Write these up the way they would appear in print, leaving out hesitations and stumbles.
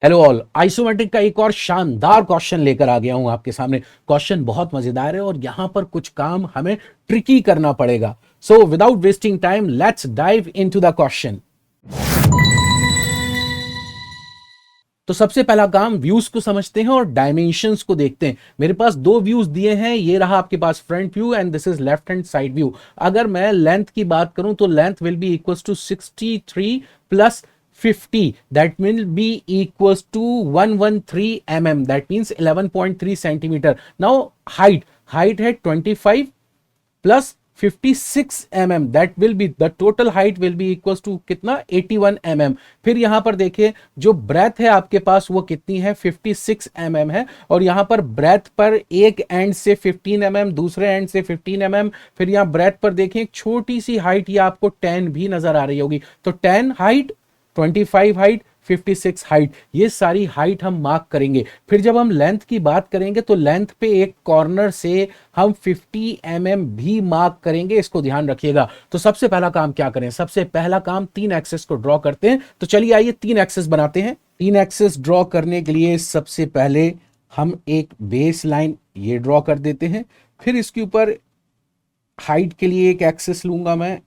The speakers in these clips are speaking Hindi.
हेलो ऑल, आइसोमेट्रिक का एक और शानदार क्वेश्चन लेकर आ गया हूं आपके सामने। क्वेश्चन बहुत मजेदार है और यहां पर कुछ काम हमें ट्रिकी करना पड़ेगा। So without wasting time let's dive into the question. तो सबसे पहला काम व्यूज को समझते हैं और डायमेंशंस को देखते हैं। मेरे पास दो व्यूज दिए हैं, ये रहा आपके पास front view and this is left hand side view. अगर मैं लेंथ की बात करूं तो length will be equals to 63 plus 50, that will be equals to 113 mm, that means 11.3 centimeter. Now height है 25 plus 56 mm, that will be the total height will be equals to कितना 81 mm। फिर यहां पर देखिए जो ब्रेथ है आपके पास वो कितनी है 56 mm है, और यहां पर ब्रेथ पर एक एंड से 15 mm, दूसरे एंड से 15 mm। फिर यहां ब्रेथ पर देखें एक छोटी सी हाइट, ये आपको 10 भी नजर आ रही होगी। तो 10 हाइट, 25 हाइट, 56 हाइट, ये सारी हाइट हम मार्क करेंगे। फिर जब हम लेंथ की बात करेंगे तो लेंथ पे एक कॉर्नर से हम 50 mm भी मार्क करेंगे, इसको ध्यान रखिएगा। तो सबसे पहला काम क्या करें, सबसे पहला काम तीन एक्सेस को ड्रॉ करते हैं। तो चलिए आइए तीन एक्सेस बनाते हैं। तीन एक्सेस ड्रॉ करने के लिए सबसे पहले हम एक बेस लाइन ये ड्रॉ कर देते हैं। फिर इसके ऊपर हाइट के लिए एक एक्सेस लूंगा मैं,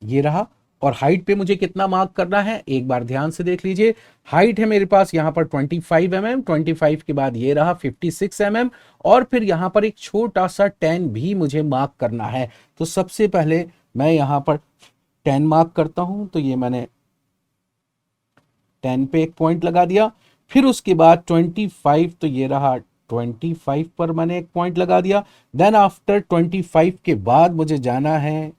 ये रहा। और हाइट पे मुझे कितना मार्क करना है एक बार ध्यान से देख लीजिए। हाइट है मेरे पास यहां पर 25 mm, 25 के बाद ये रहा 56 mm, और फिर यहां पर एक छोटा सा 10 भी मुझे मार्क करना है। तो सबसे पहले मैं यहां पर 10 मार्क करता हूं, तो ये मैंने 10 पे एक पॉइंट लगा दिया। फिर उसके बाद 25, तो ये रहा 25 पर मैंने एक पॉइंट लगा दिया। देन आफ्टर 25 के बाद मुझे जाना है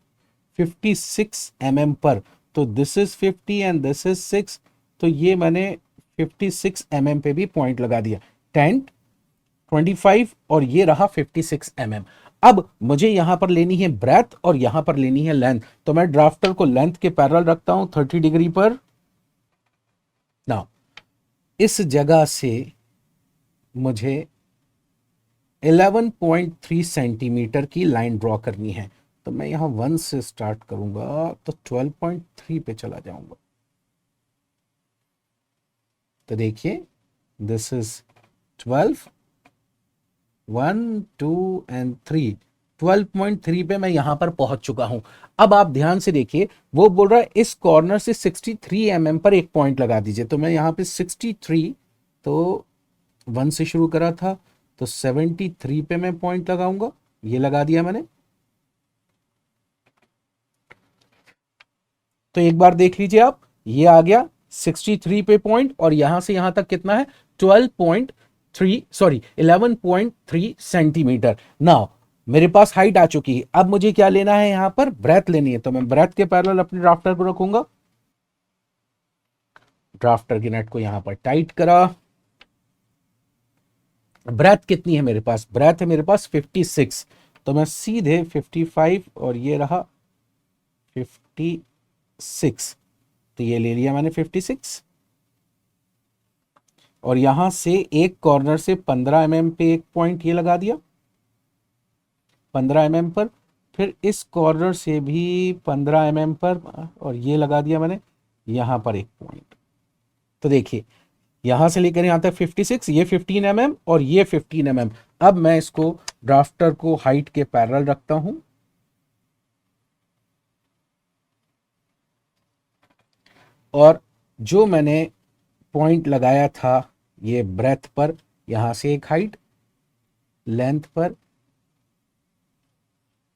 56 mm पर, तो this is 50 and this is 6, तो ये मैंने 56 mm पे भी पॉइंट लगा दिया। 10, 25 और ये रहा 56 mm। अब मुझे यहां पर लेनी है ब्रेथ और यहां पर लेनी है लेंथ, तो मैं ड्राफ्टर को लेंथ के पैरेलल रखता हूं 30 डिग्री पर। ना इस जगह से मुझे 11.3 सेंटीमीटर की लाइन ड्रॉ करनी है। तो मैं यहां 1 से स्टार्ट करूंगा तो 12.3 पे चला जाऊंगा। तो देखिए दिस इज 12, 1, 2 एंड 3, 12.3 पे मैं यहां पर पहुंच चुका हूं। अब आप ध्यान से देखिए, वो बोल रहा है इस कॉर्नर से 63 mm पर एक पॉइंट लगा दीजिए। तो मैं यहां पे 63, तो 1 से शुरू करा था, तो 73 पे मैं पॉइंट लगाऊंगा, ये लगा दिया मैंने। तो एक बार देख लीजिए आप, ये आ गया 63 पे पॉइंट, और यहां से यहां तक कितना है 11.3 सेंटीमीटर। नाउ मेरे पास हाइट आ चुकी है। अब मुझे क्या लेना है, यहां पर ब्रेथ लेनी है। तो मैं ब्रेथ के पैरेलल अपने ड्राफ्टर को रखूंगा। ड्राफ्टर की नट को यहां पर टाइट करा। ब्रेथ कितनी है मेरे पास, ब्रेथ है मेरे पास 56, तो मैं सीधे 55 और ये रहा 56, तो ये ले लिया मैंने 56। और यहां से एक कॉर्नर से 15 mm पे एक पॉइंट ये लगा दिया, 15 mm पर। फिर इस कॉर्नर से भी 15 mm पर, और ये लगा दिया मैंने यहां पर एक पॉइंट। तो देखिए यहां से लेकर यहां तक 56, ये 15 mm और ये 15 mm। अब मैं इसको ड्राफ्टर को हाइट के पैरेलल रखता हूं, और जो मैंने पॉइंट लगाया था ये ब्रेथ पर, यहां से एक हाइट, लेंथ पर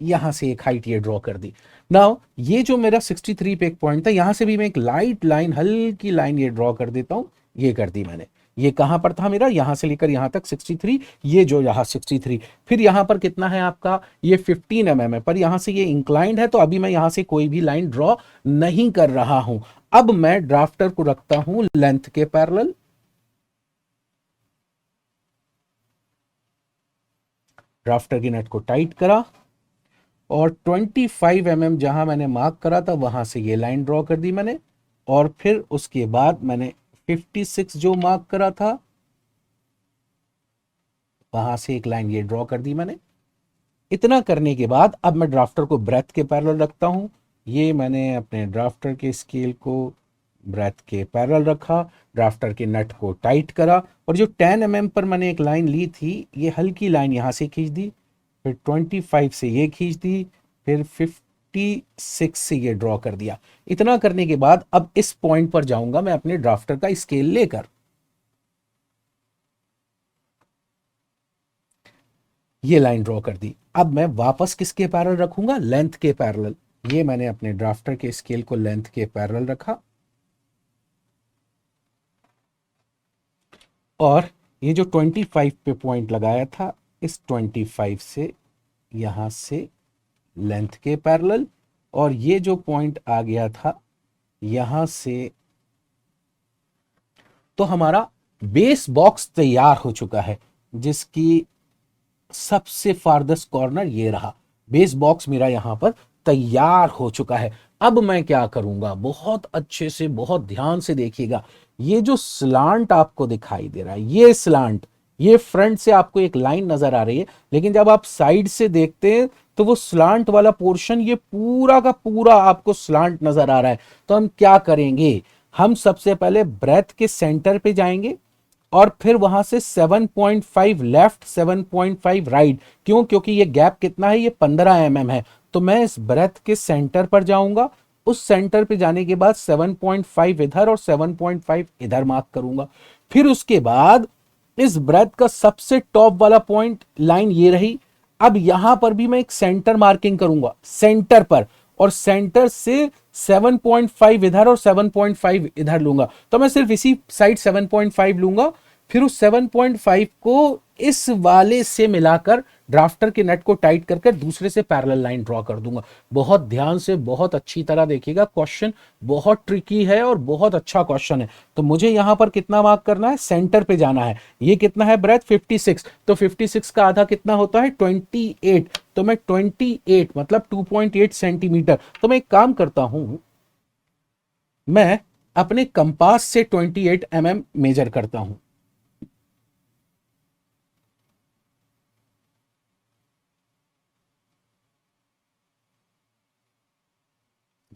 यहां से एक हाइट ये ड्रॉ कर दी। नाउ ये जो मेरा 63 पे एक पॉइंट था, यहां से भी मैं एक लाइट लाइन, हल्की लाइन ये ड्रॉ कर देता हूं, ये कर दी मैंने। ये कहां पर था मेरा, यहां से लेकर यहां तक 63, ये जो यहां 63। फिर यहां पर कितना है आपका, ये 15 mm है, पर यहां से ये इंक्लाइंड है, तो अभी मैं यहां से कोई भी लाइन ड्रॉ नहीं कर रहा हूं। अब मैं ड्राफ्टर को रखता हूं लेंथ के पैरेलल। ड्राफ्टर की नट को टाइट करा, और 25 mm जहां मैंने मार्क करा था वहां से ये लाइन ड्रॉ कर दी मैंने। और फिर उसके बाद मैंने 56 जो मार्क करा था वहां से एक लाइन ये ड्रॉ कर दी मैंने। इतना करने के बाद अब मैं ड्राफ्टर को ब्रेथ के पैरेलल रखता हूं। ये मैंने अपने ड्राफ्टर के स्केल को ब्रेथ के पैरेलल रखा, ड्राफ्टर के नट को टाइट करा, और जो 10 mm पर मैंने एक लाइन ली थी, ये हल्की लाइन यहाँ से खींच दी, फिर 25 से ये खींच दी, फिर 56 से ये ड्रॉ कर दिया। इतना करने के बाद अब इस पॉइंट पर जाऊंगा मैं अपने ड्राफ्टर का स्केल लेकर, ये लाइन ड्रॉ कर दी। अब मैं वापस किसके पैरेलल रखूंगा? लेंथ के पैरेलल। ये मैंने अपने ड्राफ्टर के स्केल को लेंथ के पैरेलल रखा, और ये जो 25 पे पॉइंट लगाया था, इस 25 से यहां से लेंथ के पैरेलल, और ये जो पॉइंट आ गया था यहां से, तो हमारा बेस बॉक्स तैयार हो चुका है, जिसकी सबसे फारदेस्ट कॉर्नर ये रहा। बेस बॉक्स मेरा यहां पर तैयार हो चुका है। अब मैं क्या करूंगा? बहुत अच्छे से, बहुत ध्यान से देखिएगा। ये जो स्लांट आपको दिखाई दे रहा है, ये स्लांट, ये फ्रंट से आपको एक लाइन नजर आ रही है, लेकिन जब आप साइड से देखते हैं तो वो स्लांट वाला पोर्शन, ये पूरा का पूरा आपको स्लांट नजर आ रहा है। तो हम क्या करेंगे? हम सबसे पहले ब्रेथ के सेंटर पे जाएंगे, और फिर वहां से 7.5 लेफ्ट, 7.5 राइट। क्यों? क्योंकि ये गैप कितना है? ये 15 mm है। तो मैं इस ब्रेथ के सेंटर पर जाऊंगा, उस सेंटर पे जाने के बाद 7.5 इधर और 7.5 इधर मार्क करूंगा। फिर उसके बाद इस ब्रेथ का सबसे टॉप वाला पॉइंट लाइन ये रही। अब यहां पर भी मैं एक सेंटर मार्किंग करूंगा, सेंटर पर, और सेंटर से 7.5 इधर और 7.5 इधर लूंगा। तो मैं सिर्फ इसी साइड 7.5 लूंगा, फिर उस 7.5 को इस वाले से मिलाकर ड्राफ्टर के नट को टाइट करके दूसरे से पैरेलल लाइन ड्रॉ कर दूंगा। बहुत ध्यान से, बहुत अच्छी तरह देखिएगा। क्वेश्चन बहुत ट्रिकी है और बहुत अच्छा क्वेश्चन है। तो मुझे यहां पर कितना मार्क करना है? सेंटर पे जाना है। ये कितना है ब्रेथ? 56। तो 56 का आधा कितना होता है? 28। तो मैं 28 मतलब 2.8 सेंटीमीटर। तो मैं एक काम करता हूं, मैं अपने कंपास से 28 mm मेजर करता हूं।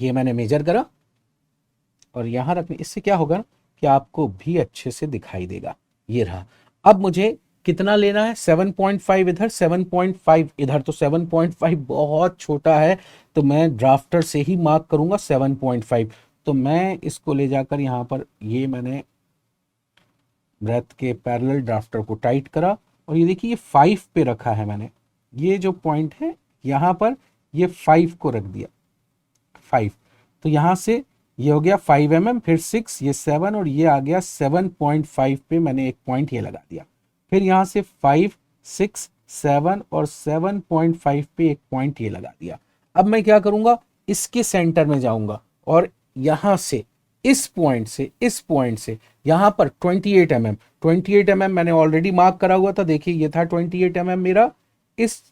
ये मैंने मेजर करा और यहां रखने, इससे क्या होगा ना कि आपको भी अच्छे से दिखाई देगा। ये रहा। अब मुझे कितना लेना है? 7.5 इधर, 7.5 इधर। तो 7.5 बहुत छोटा है, तो मैं ड्राफ्टर से ही मार्क करूंगा 7.5। तो मैं इसको ले जाकर यहां पर, ये मैंने ब्रेथ के पैरेलल ड्राफ्टर को टाइट करा, और ये देखिए ये 5 पे रखा है मैंने। ये जो पॉइंट है यहां पर, ये 5 को रख दिया, 5। तो यहां से ये हो गया 5 mm, फिर 6, ये 7, और ये आ गया 7.5 पे मैंने एक पॉइंट ये लगा दिया। फिर यहां से 5, 6, 7 और 7.5 पे एक पॉइंट ये लगा दिया। अब मैं क्या करूंगा? इसके सेंटर में जाऊंगा, और यहां से इस पॉइंट से यहां पर 28 mm, 28 mm मैंने ऑलरेडी मार्क करा हुआ था। देखिए ये था 28 mm मेरा। इस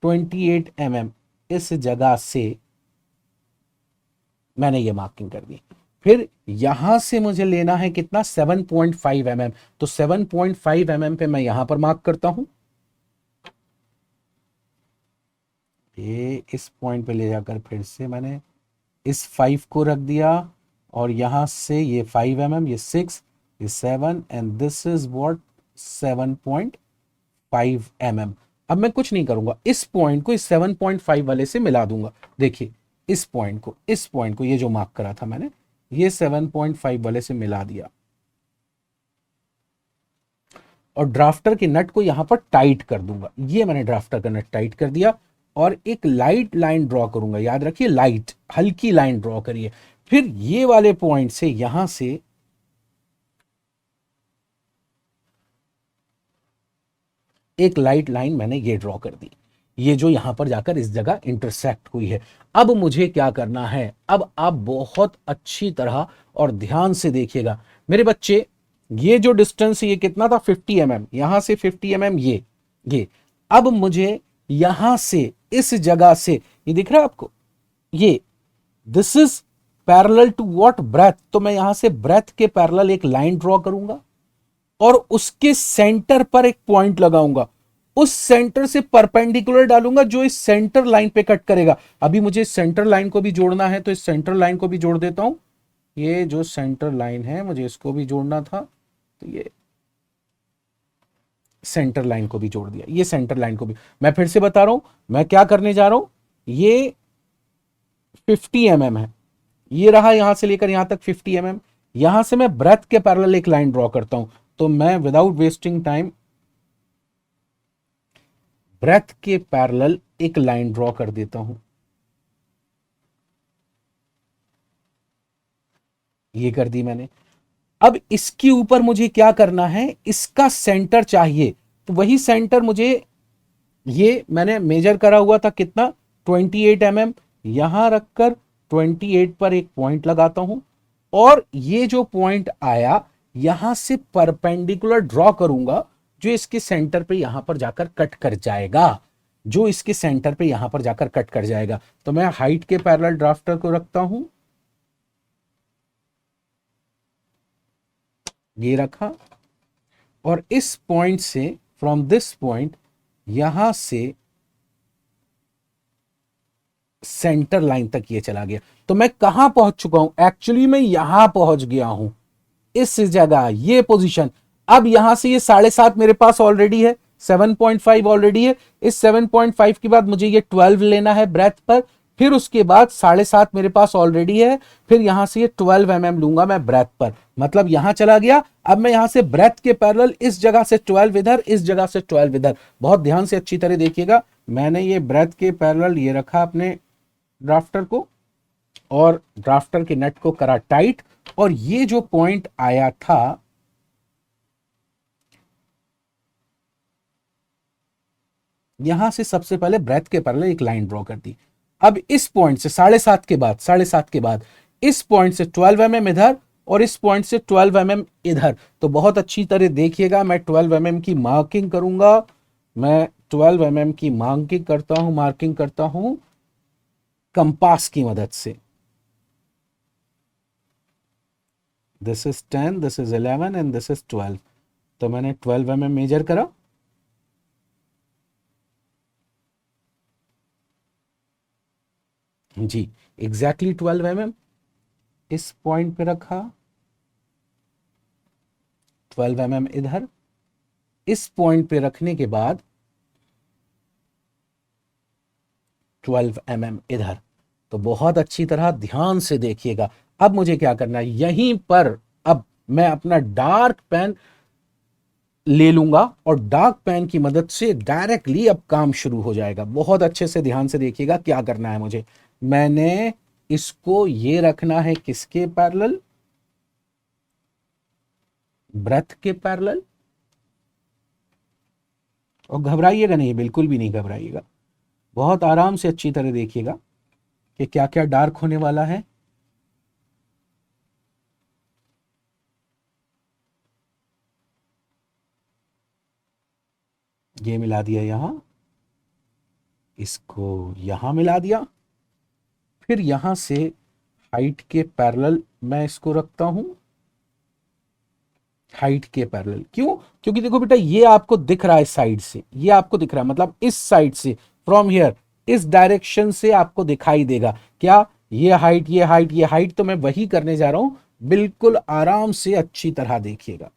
28 mm इस जगह से मैंने ये मार्किंग कर दी। फिर यहां से मुझे लेना है कितना? 7.5 mm। तो 7.5 mm पे मैं यहां पर मार्क करता हूं। ये इस पॉइंट पे ले जाकर फिर से मैंने इस 5 को रख दिया, और यहां से ये 5 mm, ये 6, ये 7, and this is what 7.5 mm। अब मैं कुछ नहीं करूंगा, इस पॉइंट को इस 7.5 वाले से मिला दूंगा। देखिए इस पॉइंट को ये जो मार्क करा था मैंने, ये 7.5 वाले से मिला दिया, और ड्राफ्टर के नट को यहां पर टाइट कर दूंगा। ये मैंने ड्राफ्टर का नट टाइट कर दिया, और एक लाइट लाइन ड्रॉ करूंगा। याद रखिए, लाइट, हल्की लाइन ड्रॉ करिए। फिर ये वाले पॉइंट से यहां से एक लाइट लाइन मैंने ये ड्रॉ कर दी, ये जो यहां पर जाकर इस जगह इंटरसेक्ट हुई है। अब मुझे क्या करना है? अब आप बहुत अच्छी तरह और ध्यान से देखिएगा मेरे बच्चे। ये जो डिस्टेंस ये कितना था? 50 mm। यहां से 50 mm ये। अब मुझे यहां से इस जगह से, ये दिख रहा है आपको, ये this is parallel to what? Breadth. तो मैं यहां से ब्रेथ के पैरेलल एक लाइन ड्रॉ करूंगा, और उसके सेंटर पर एक पॉइंट लगाऊंगा। उस सेंटर से परपेंडिकुलर डालूंगा जो इस सेंटर लाइन पे कट करेगा। अभी मुझे इस सेंटर लाइन को भी जोड़ना है, तो इस सेंटर लाइन को भी जोड़ देता हूं। ये जो सेंटर लाइन है मुझे इसको भी जोड़ना था, तो ये सेंटर लाइन को भी जोड़ दिया। ये सेंटर लाइन को भी मैं फिर से बता रहा हूं, मैं क्या करने जा रहा हूं। ये 50 mm है, ये रहा यहां से लेकर यहां तक 50 mm। यहां से मैं ब्रेथ के पैरेलल एक लाइन ड्रॉ करता हूं। तो मैं विदाउट वेस्टिंग टाइम ब्रेथ के पैरेलल एक लाइन ड्रॉ कर देता हूं। ये कर दी मैंने। अब इसके ऊपर मुझे क्या करना है, इसका सेंटर चाहिए। तो वही सेंटर मुझे, ये मैंने मेजर करा हुआ था कितना, 28 mm। यहां रखकर 28 पर एक पॉइंट लगाता हूं, और ये जो पॉइंट आया यहां से परपेंडिकुलर ड्रॉ करूंगा जो इसके सेंटर पे यहां पर जाकर कट कर जाएगा, जो इसके सेंटर पे यहां पर जाकर कट कर जाएगा। तो मैं हाइट के पैरेलल ड्राफ्टर को रखता हूं, ये रखा, और इस पॉइंट से, फ्रॉम दिस पॉइंट, यहां से सेंटर लाइन तक ये चला गया। तो मैं कहां पहुंच चुका हूं, एक्चुअली मैं यहां पहुंच गया हूं, इस जगह, ये पोजीशन। अब यहां से ये 7.5 मेरे पास ऑलरेडी है, 7.5 ऑलरेडी है। इस 7.5 के बाद मुझे ये 12 लेना है ब्रेथ पर, फिर उसके बाद 7.5 मेरे पास ऑलरेडी है, फिर यहां से ये 12 लूंगा मैं ब्रेथ पर, मतलब यहां चला गया। अब मैं यहां से ब्रेथ के पैरेलल इस जगह से 12 इधर, इस जगह से 12 इधर। बहुत ध्यान से अच्छी तरह देखिएगा, मैंने ये ब्रेथ के पैरेलल ये रखा अपने ड्राफ्टर को, और ड्राफ्टर के नट को करा टाइट, और ये जो पॉइंट आया था, यहां से सबसे पहले ब्रेथ के पैरेलल एक लाइन ड्रॉ कर दी। अब इस पॉइंट से 7.5 के बाद, 7.5 के बाद इस पॉइंट से 12 इधर, और इस पॉइंट से 12 इधर। तो बहुत अच्छी तरह देखिएगा, मैं 12 की मार्किंग करूंगा, मैं 12 की मार्किंग करता हूं कंपास की मदद से। This is 10, this is 11 and this is 12। तो मैंने 12 मेजर करा, जी एग्जैक्टली 12 इस पॉइंट पे रखा, 12 इधर, इस पॉइंट पे रखने के बाद 12 इधर। तो बहुत अच्छी तरह ध्यान से देखिएगा। अब मुझे क्या करना है, यहीं पर अब मैं अपना डार्क पेन ले लूंगा, और डार्क पेन की मदद से डायरेक्टली अब काम शुरू हो जाएगा। बहुत अच्छे से ध्यान से देखिएगा क्या करना है मुझे। मैंने इसको ये रखना है किसके पैरेलल, ब्रेथ के पैरेलल। और घबराइएगा नहीं, बिल्कुल भी नहीं घबराइएगा, बहुत आराम से अच्छी तरह देखिएगा कि क्या क्या डार्क होने वाला है। ये मिला दिया यहां, इसको यहां मिला दिया, फिर यहां से हाइट के पैरेलल मैं इसको रखता हूं, हाइट के पैरेलल। क्यों, क्योंकि देखो बेटा, ये आपको दिख रहा है साइड से, ये आपको दिख रहा है, मतलब इस साइड से, फ्रॉम हियर, इस डायरेक्शन से आपको दिखाई देगा क्या, ये हाइट, ये हाइट, ये हाइट। तो मैं वही करने जा रहा हूं, बिल्कुल आराम से अच्छी तरह देखिएगा,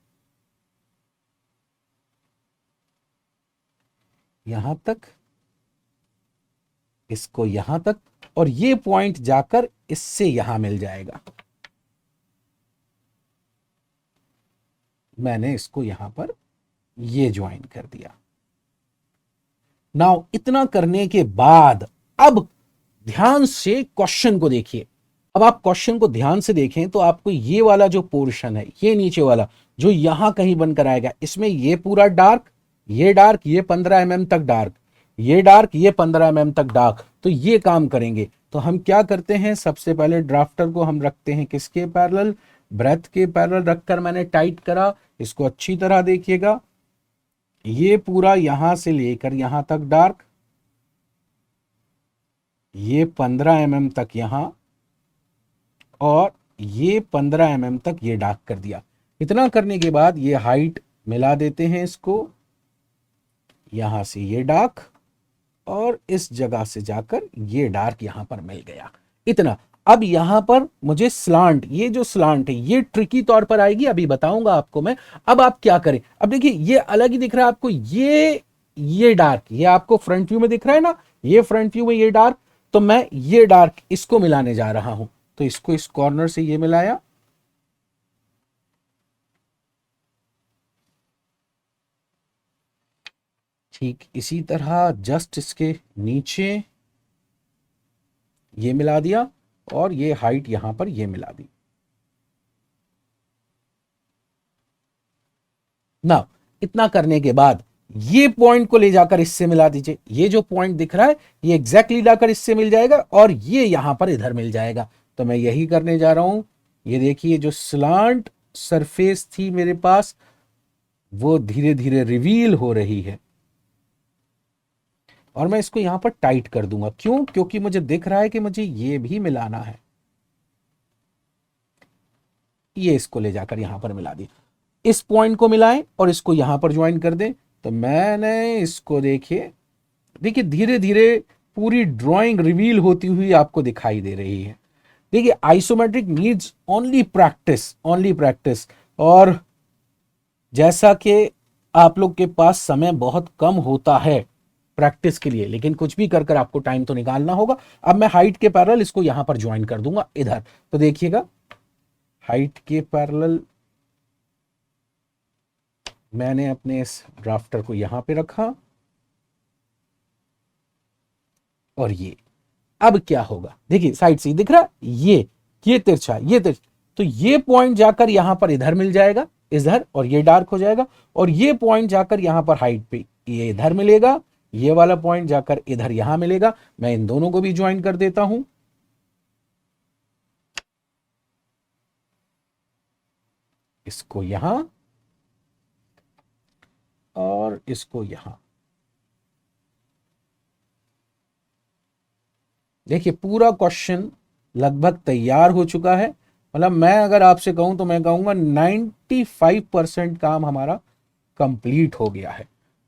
यहां तक, इसको यहां तक, और ये पॉइंट जाकर इससे यहां मिल जाएगा। मैंने इसको यहां पर ये ज्वाइन कर दिया। नाउ इतना करने के बाद अब ध्यान से क्वेश्चन को देखिए। अब आप क्वेश्चन को ध्यान से देखें तो आपको ये वाला जो पोर्शन है, ये नीचे वाला जो यहां कहीं बनकर आएगा, इसमें ये पूरा डार्क, ये डार्क, ये 15 mm तक डार्क, ये डार्क, ये 15 mm तक डार्क। तो ये काम करेंगे। तो हम क्या करते हैं, सबसे पहले ड्राफ्टर को हम रखते हैं किसके पैरेलल, ब्रेथ के पैरेलल रखकर मैंने टाइट करा। इसको अच्छी तरह देखिएगा, ये पूरा यहां से लेकर यहां तक डार्क, ये 15 mm तक यहां, और ये 15 mm तक ये डार्क कर दिया। इतना करने के बाद ये हाइट मिला देते हैं इसको, यहां से ये डार्क, और इस जगह से जाकर ये डार्क यहां पर मिल गया, इतना। अब यहां पर मुझे स्लांट, ये जो स्लांट है ये ट्रिकी तौर पर आएगी, अभी बताऊंगा आपको मैं। अब आप क्या करें, अब देखिए ये अलग ही दिख रहा है आपको, ये डार्क, ये आपको फ्रंट व्यू में दिख रहा है ना, ये फ्रंट व्यू में ये डार्क, तो मैं ये डार्क इसको मिलाने जा रहा हूं। तो इसको इस कॉर्नर से ये मिलाया, ठीक इसी तरह जस्ट इसके नीचे ये मिला दिया, और ये हाइट यहां पर ये मिला दी ना। इतना करने के बाद ये पॉइंट को ले जाकर इससे मिला दीजिए, ये जो पॉइंट दिख रहा है ये एग्जैक्टली जाकर इससे मिल जाएगा, और ये यहां पर इधर मिल जाएगा। तो मैं यही करने जा रहा हूं। ये देखिए जो स्लांट सरफेस थी मेरे पास, वो धीरे धीरे रिवील हो रही है, और मैं इसको यहां पर टाइट कर दूंगा। क्यों? क्योंकि मुझे दिख रहा है कि मुझे ये भी मिलाना है। ये इसको ले जाकर यहां पर मिला दिया, इस पॉइंट को मिलाएं और इसको यहां पर ज्वाइन कर दें। तो मैंने इसको देखिए, देखिए धीरे धीरे पूरी ड्राइंग रिवील होती हुई आपको दिखाई दे रही है। देखिए isometric needs only practice, only practice. और जैसा कि आप लोग के पास समय बहुत कम होता है प्रैक्टिस के लिए, लेकिन कुछ भी कर कर आपको टाइम तो निकालना होगा। अब मैं हाइट के पैरेलल इसको यहां पर ज्वाइन कर दूंगा इधर। तो देखिएगा हाइट के पैरेलल मैंने अपने इस ड्राफ्टर को यहां पे रखा, और ये अब क्या होगा, देखिए साइड से दिख रहा है, ये तिरछा, ये तिरछा, तो ये पॉइंट जाकर यहां पर इधर मिल जाएगा इधर, और ये डार्क हो जाएगा। और ये पॉइंट जाकर यहां पर हाइट पे ये इधर मिलेगा, ये वाला पॉइंट जाकर इधर यहां मिलेगा। मैं इन दोनों को भी ज्वाइन कर देता हूं, इसको यहां और इसको यहां। देखिए पूरा क्वेश्चन लगभग तैयार हो चुका है। मतलब मैं अगर आपसे कहूं तो मैं कहूंगा 95% काम हमारा कंप्लीट हो गया है।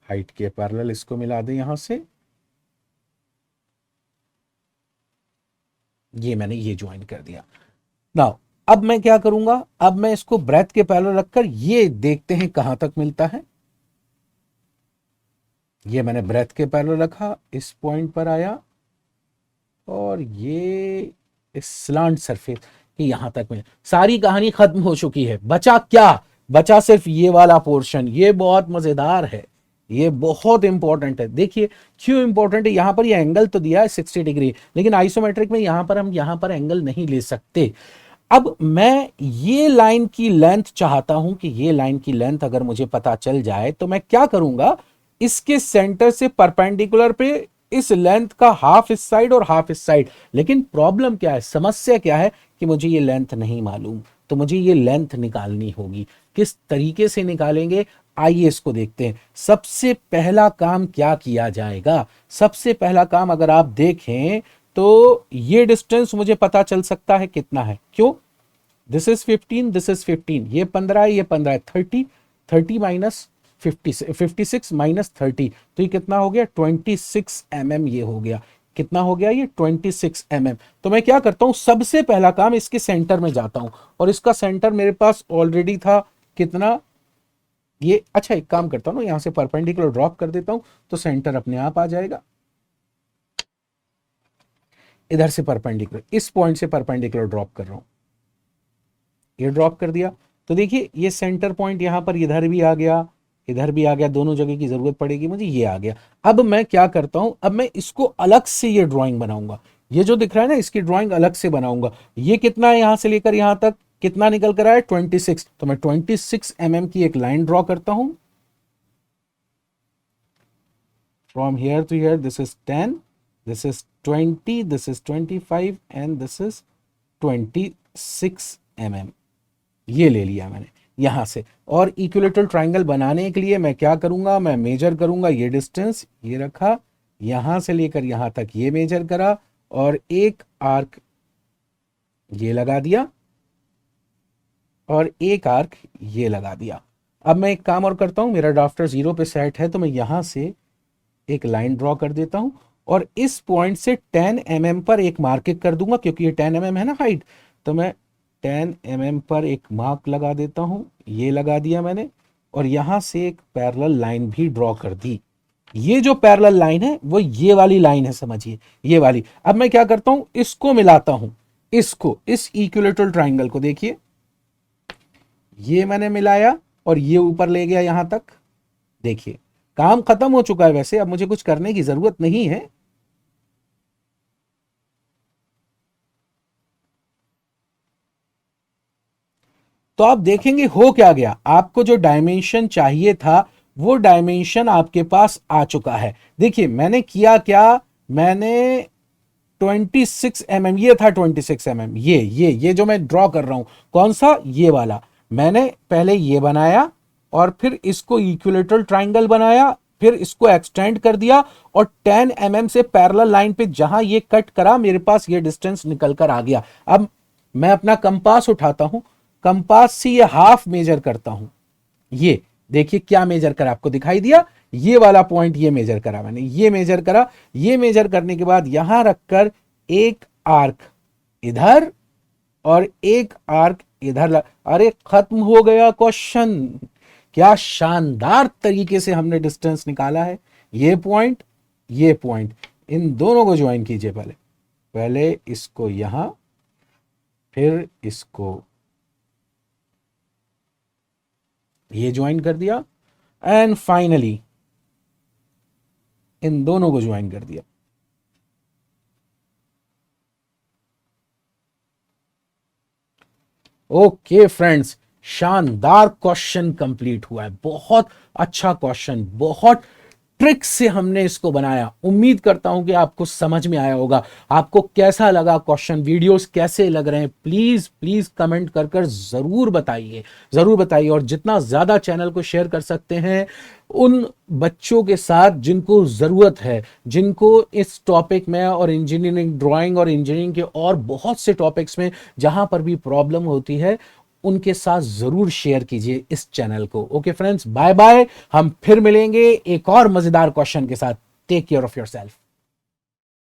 हाइट के पैरेलल इसको मिला दें यहां से, ये मैंने ये ज्वाइन कर दिया। नाउ अब मैं क्या करूंगा, अब मैं इसको ब्रेथ के पैरेलल रखकर ये देखते हैं कहां तक मिलता है। ये मैंने ब्रेथ के पैरेलल रखा, इस पॉइंट पर आया, और ये इस स्लांट सरफेस कि यहां तक में सारी कहानी खत्म हो चुकी है। बचा क्या? बचा सिर्फ ये वाला पोर्शन। ये बहुत मजेदार है, ये बहुत इंपॉर्टेंट है। देखिए क्यों इंपॉर्टेंट है, यहां पर ये एंगल तो दिया है 60 डिग्री, लेकिन आइसोमेट्रिक में यहां पर हम यहां पर एंगल नहीं ले सकते। अब मैं ये लाइन की लेंथ चाहता हूं कि ये लाइन की लेंथ अगर मुझे पता चल जाए तो मैं क्या करूंगा, इसके सेंटर से परपेंडिकुलर पे इस लेंथ का हाफ इस साइड और हाफ इस साइड। लेकिन प्रॉब्लम क्या है, समस्या क्या है कि मुझे ये लेंथ नहीं मालूम, तो मुझे ये लेंथ निकालनी होगी। किस तरीके से निकालेंगे, आइए इसको देखते हैं। सबसे पहला काम क्या किया जाएगा, सबसे पहला काम अगर आप देखें तो ये डिस्टेंस मुझे पता चल सकता है कितना है। क्यों? दिस इज 15, दिस इज 15, ये 15 है, ये 15 है, 30, 30 माइनस 56 माइनस 30, तो ये कितना हो गया 26 mm। ये हो गया कितना हो गया, ये 26 mm। तो मैं क्या करता हूं, सबसे पहला काम इसके सेंटर में जाता हूं, और इसका सेंटर मेरे पास ऑलरेडी था कितना, ये। अच्छा एक काम करता हूं ना, यहां से परपेंडिकुलर ड्रॉप कर देता हूं, तो सेंटर अपने आप आ जाएगा। इधर से परपेंडिकुलर, इस पॉइंट से परपेंडिकुलर ड्रॉप कर रहा हूं, ये ड्रॉप कर दिया। तो देखिए ये सेंटर पॉइंट यहां पर इधर भी आ गया, इधर भी आ गया, दोनों जगह की जरूरत पड़ेगी मुझे, ये आ गया। अब मैं क्या करता हूं, अब मैं इसको अलग से ये ड्राइंग बनाऊंगा, ये जो दिख रहा है ना इसकी ड्राइंग अलग से बनाऊंगा। ये कितना है, यहां से लेकर यहां तक कितना निकल कर आया 26, तो मैं 26 mm की एक लाइन ड्रॉ करता हूं। From here to here this is 10, this is 20, this is 25 and this is 26 mm। ये ले लिया मैंने यहां से। और इक्विलेटरल ट्रायंगल बनाने के लिए मैं क्या करूंगा, मैं मेजर करूंगा ये डिस्टेंस, ये रखा, यहां से लेकर यहां तक ये मेजर करा, और एक आर्क ये लगा दिया, और एक आर्क ये लगा दिया। अब मैं एक काम और करता हूं, मेरा ड्राफ्टर 0 पे सेट है, तो मैं यहां से एक लाइन ड्रॉ कर देता हूं और इस पॉइंट से 10 mm पर एक मार्किंग कर दूंगा, क्योंकि ये 10 mm है ना हाइट, तो मैं 10 mm पर एक मार्क लगा देता हूं। ये लगा दिया मैंने, और यहां से एक पैरेलल लाइन भी ड्रॉ कर दी। ये जो पैरेलल लाइन है वो ये वाली लाइन है, समझिए, ये वाली। अब मैं क्या करता हूं, इसको मिलाता हूं, इसको, इस इक्विलेटरल ट्राइंगल को देखिए, ये मैंने मिलाया और ये ऊपर ले गया यहां तक। देखिए काम खत्म हो चुका है, वैसे अब मुझे कुछ करने की जरूरत नहीं है। तो आप देखेंगे हो क्या गया, आपको जो डायमेंशन चाहिए था वो डायमेंशन आपके पास आ चुका है। देखिए मैंने किया क्या, मैंने 26 mm, ये था 26 mm, ये जो मैं ड्रॉ कर रहा हूं, कौन सा, ये वाला। मैंने पहले ये बनाया और फिर इसको इक्विलेटरल ट्राइंगल बनाया, फिर इसको एक्सटेंड कर दिया और 10 mm से पैरेलल लाइन पे जहां ये कट करा, मेरे पास ये डिस्टेंस निकल कर आ गया। अब मैं अपना कंपास उठाता हूं, कंपास से ये हाफ मेजर करता हूं। ये देखिए क्या मेजर करा, आपको दिखाई दिया, ये वाला पॉइंट ये मेजर करा मैंने, ये मेजर करा। ये मेजर करने के बाद यहां रखकर एक आर्क इधर और एक आर्क इधर, अरे खत्म हो गया क्वेश्चन। क्या शानदार तरीके से हमने डिस्टेंस निकाला है। ये पॉइंट, ये पॉइंट, इन दोनों को ज्वाइन कीजिए। पहले पहले इसको यहां, फिर इसको ये ज्वाइन कर दिया, एंड फाइनली इन दोनों को ज्वाइन कर दिया। ओके फ्रेंड्स, शानदार क्वेश्चन कंप्लीट हुआ है, बहुत अच्छा क्वेश्चन, बहुत ट्रिक से हमने इसको बनाया। उम्मीद करता हूं कि आपको समझ में आया होगा। आपको कैसा लगा क्वेश्चन, वीडियोस कैसे लग रहे हैं, प्लीज प्लीज कमेंट कर कर जरूर बताइए, जरूर बताइए। और जितना ज्यादा चैनल को शेयर कर सकते हैं उन बच्चों के साथ जिनको जरूरत है, जिनको इस टॉपिक में और इंजीनियरिंग, ड्राइंग और इंजीनियरिंग के और बहुत से टॉपिक्स में जहां पर भी प्रॉब्लम होती है, उनके साथ जरूर शेयर कीजिए इस चैनल को। ओके फ्रेंड्स, बाय बाय, हम फिर मिलेंगे एक और मजेदार क्वेश्चन के साथ। Take care of yourself.